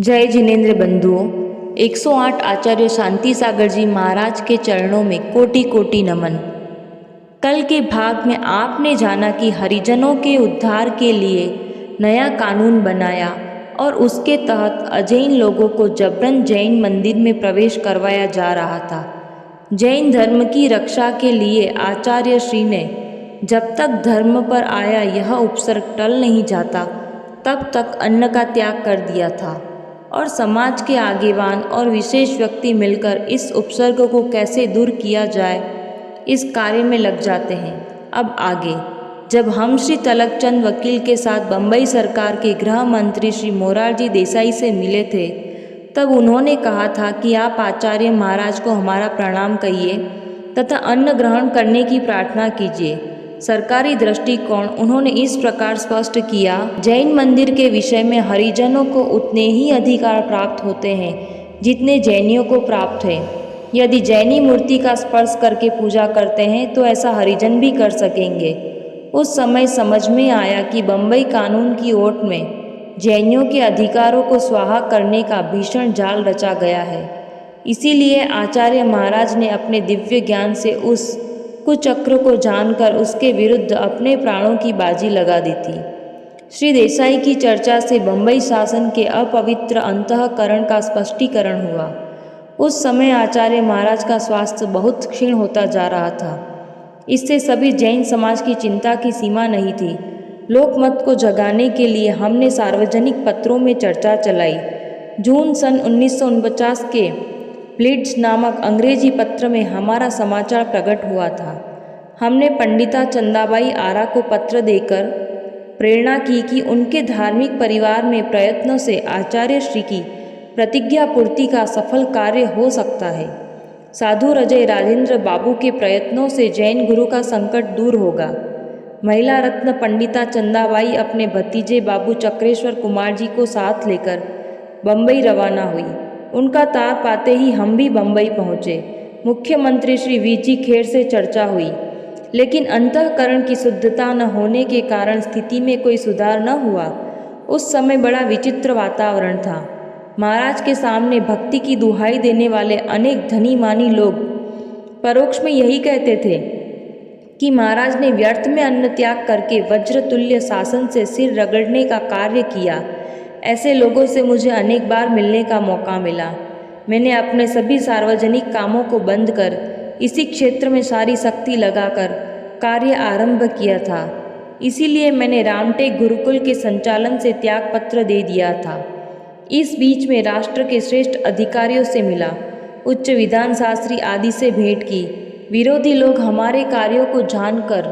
जय जिनेन्द्र बंधुओं। 108 आचार्य शांति सागर जी महाराज के चरणों में कोटि कोटि नमन। कल के भाग में आपने जाना कि हरिजनों के उद्धार के लिए नया कानून बनाया और उसके तहत अजैन लोगों को जबरन जैन मंदिर में प्रवेश करवाया जा रहा था। जैन धर्म की रक्षा के लिए आचार्य श्री ने जब तक धर्म पर आया यह उपसर्ग टल नहीं जाता तब तक अन्न का त्याग कर दिया था और समाज के आगेवान और विशेष व्यक्ति मिलकर इस उपसर्ग को कैसे दूर किया जाए इस कार्य में लग जाते हैं। अब आगे जब हम श्री तलकचंद वकील के साथ बम्बई सरकार के गृह मंत्री श्री मोरारजी देसाई से मिले थे तब उन्होंने कहा था कि आप आचार्य महाराज को हमारा प्रणाम कहिए तथा अन्न ग्रहण करने की प्रार्थना कीजिए। सरकारी दृष्टिकोण उन्होंने इस प्रकार स्पष्ट किया, जैन मंदिर के विषय में हरिजनों को उतने ही अधिकार प्राप्त होते हैं जितने जैनियों को प्राप्त है। यदि जैनी मूर्ति का स्पर्श करके पूजा करते हैं तो ऐसा हरिजन भी कर सकेंगे। उस समय समझ में आया कि बम्बई कानून की ओट में जैनियों के अधिकारों को स्वाहा करने का भीषण जाल रचा गया है। इसीलिए आचार्य महाराज ने अपने दिव्य ज्ञान से उस कुचक्र को जानकर उसके विरुद्ध अपने प्राणों की बाजी लगा दी थी। श्री देसाई की चर्चा से बम्बई शासन के अपवित्र अंतःकरण का स्पष्टीकरण हुआ। उस समय आचार्य महाराज का स्वास्थ्य बहुत क्षीण होता जा रहा था। इससे सभी जैन समाज की चिंता की सीमा नहीं थी। लोकमत को जगाने के लिए हमने सार्वजनिक पत्रों में चर्चा चलाई। जून सन 1949 के ब्लिट्ज नामक अंग्रेजी पत्र में हमारा समाचार प्रकट हुआ था। हमने पंडिता चंदाबाई आरा को पत्र देकर प्रेरणा की कि उनके धार्मिक परिवार में प्रयत्नों से आचार्य श्री की प्रतिज्ञा पूर्ति का सफल कार्य हो सकता है। साधु रजय राजेंद्र बाबू के प्रयत्नों से जैन गुरु का संकट दूर होगा। महिला रत्न पंडिता चंदाबाई अपने भतीजे बाबू चक्रेश्वर कुमार जी को साथ लेकर बम्बई रवाना हुई। उनका तार पाते ही हम भी बम्बई पहुँचे। मुख्यमंत्री श्री वी.जी. खेर से चर्चा हुई, लेकिन अंतःकरण की शुद्धता न होने के कारण स्थिति में कोई सुधार न हुआ। उस समय बड़ा विचित्र वातावरण था। महाराज के सामने भक्ति की दुहाई देने वाले अनेक धनी मानी लोग परोक्ष में यही कहते थे कि महाराज ने व्यर्थ में अन्न त्याग करके वज्रतुल्य शासन से सिर रगड़ने का कार्य किया। ऐसे लोगों से मुझे अनेक बार मिलने का मौका मिला। मैंने अपने सभी सार्वजनिक कामों को बंद कर इसी क्षेत्र में सारी शक्ति लगाकर कार्य आरंभ किया था। इसीलिए मैंने रामटेक गुरुकुल के संचालन से त्याग पत्र दे दिया था। इस बीच में राष्ट्र के श्रेष्ठ अधिकारियों से मिला, उच्च विधान शास्त्री आदि से भेंट की। विरोधी लोग हमारे कार्यों को जानकर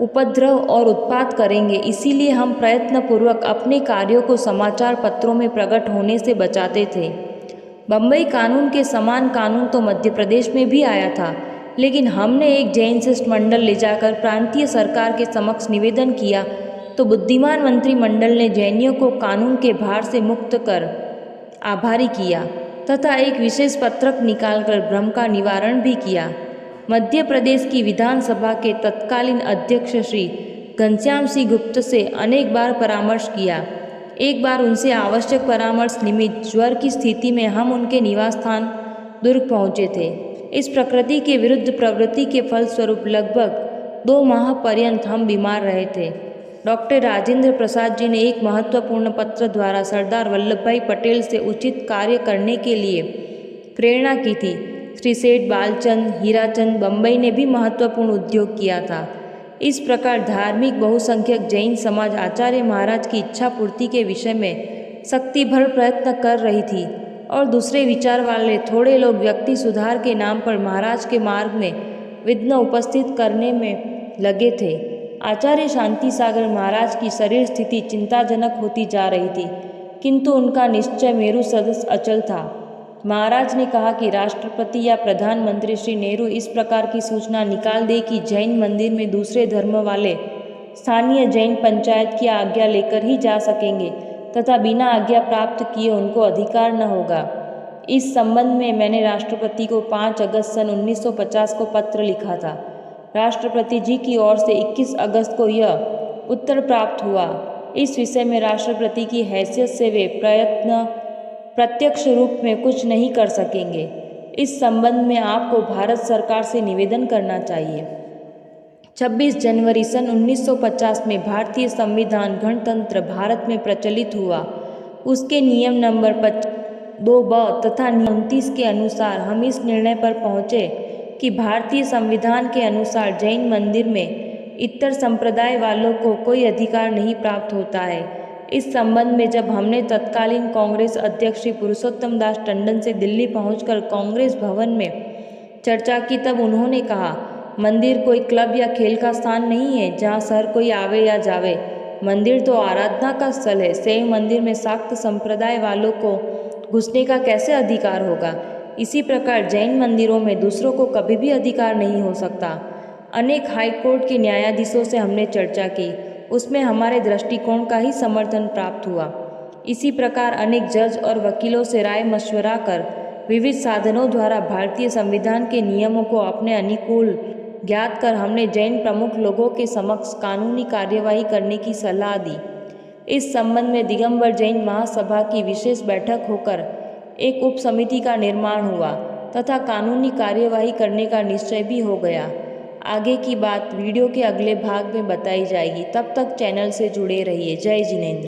उपद्रव और उत्पात करेंगे, इसीलिए हम प्रयत्नपूर्वक अपने कार्यों को समाचार पत्रों में प्रकट होने से बचाते थे। बम्बई कानून के समान कानून तो मध्य प्रदेश में भी आया था, लेकिन हमने एक जैन शिष्टमंडल ले जाकर प्रांतीय सरकार के समक्ष निवेदन किया तो बुद्धिमान मंत्रिमंडल ने जैनियों को कानून के भार से मुक्त कर आभारी किया तथा एक विशेष पत्रक निकालकर भ्रम का निवारण भी किया। मध्य प्रदेश की विधानसभा के तत्कालीन अध्यक्ष श्री घनश्याम सिंह गुप्त से अनेक बार परामर्श किया। एक बार उनसे आवश्यक परामर्श निमित्त ज्वर की स्थिति में हम उनके निवास स्थान दुर्ग पहुँचे थे। इस प्रकृति के विरुद्ध प्रवृत्ति के फलस्वरूप लगभग 2 माह पर्यंत हम बीमार रहे थे। डॉक्टर राजेंद्र प्रसाद जी ने एक महत्वपूर्ण पत्र द्वारा सरदार वल्लभ भाई पटेल से उचित कार्य करने के लिए प्रेरणा की थी। श्री सेठ बालचंद हीराचंद बम्बई ने भी महत्वपूर्ण उद्योग किया था। इस प्रकार धार्मिक बहुसंख्यक जैन समाज आचार्य महाराज की इच्छा पूर्ति के विषय में शक्ति भर प्रयत्न कर रही थी और दूसरे विचार वाले थोड़े लोग व्यक्ति सुधार के नाम पर महाराज के मार्ग में विघ्न उपस्थित करने में लगे थे। आचार्य शांति सागर महाराज की शरीर स्थिति चिंताजनक होती जा रही थी, किंतु उनका निश्चय मेरु सदृश अचल था। महाराज ने कहा कि राष्ट्रपति या प्रधानमंत्री श्री नेहरू इस प्रकार की सूचना निकाल दे कि जैन मंदिर में दूसरे धर्म वाले स्थानीय जैन पंचायत की आज्ञा लेकर ही जा सकेंगे तथा बिना आज्ञा प्राप्त किए उनको अधिकार न होगा। इस संबंध में मैंने राष्ट्रपति को 5 अगस्त सन 1950 को पत्र लिखा था। राष्ट्रपति जी की ओर से 21 अगस्त को यह उत्तर प्राप्त हुआ। इस विषय में राष्ट्रपति की हैसियत से वे प्रत्यक्ष रूप में कुछ नहीं कर सकेंगे। इस संबंध में आपको भारत सरकार से निवेदन करना चाहिए। 26 जनवरी सन 1950 में भारतीय संविधान गणतंत्र भारत में प्रचलित हुआ। उसके नियम नंबर 2 तथा 29 के अनुसार हम इस निर्णय पर पहुँचे कि भारतीय संविधान के अनुसार जैन मंदिर में इतर संप्रदाय वालों को कोई अधिकार नहीं प्राप्त होता है। इस संबंध में जब हमने तत्कालीन कांग्रेस अध्यक्ष श्री पुरुषोत्तम दास टंडन से दिल्ली पहुंचकर कांग्रेस भवन में चर्चा की, तब उन्होंने कहा, मंदिर कोई क्लब या खेल का स्थान नहीं है जहां हर कोई आवे या जावे। मंदिर तो आराधना का स्थल है। शैव मंदिर में शाक्त संप्रदाय वालों को घुसने का कैसे अधिकार होगा? इसी प्रकार जैन मंदिरों में दूसरों को कभी भी अधिकार नहीं हो सकता। अनेक हाईकोर्ट के न्यायाधीशों से हमने चर्चा की, उसमें हमारे दृष्टिकोण का ही समर्थन प्राप्त हुआ। इसी प्रकार अनेक जज और वकीलों से राय मशवरा कर विविध साधनों द्वारा भारतीय संविधान के नियमों को अपने अनुकूल ज्ञात कर हमने जैन प्रमुख लोगों के समक्ष कानूनी कार्यवाही करने की सलाह दी। इस संबंध में दिगंबर जैन महासभा की विशेष बैठक होकर एक उप समिति का निर्माण हुआ तथा कानूनी कार्यवाही करने का निश्चय भी हो गया। आगे की बात वीडियो के अगले भाग में बताई जाएगी। तब तक चैनल से जुड़े रहिए। जय जिनेंद्र।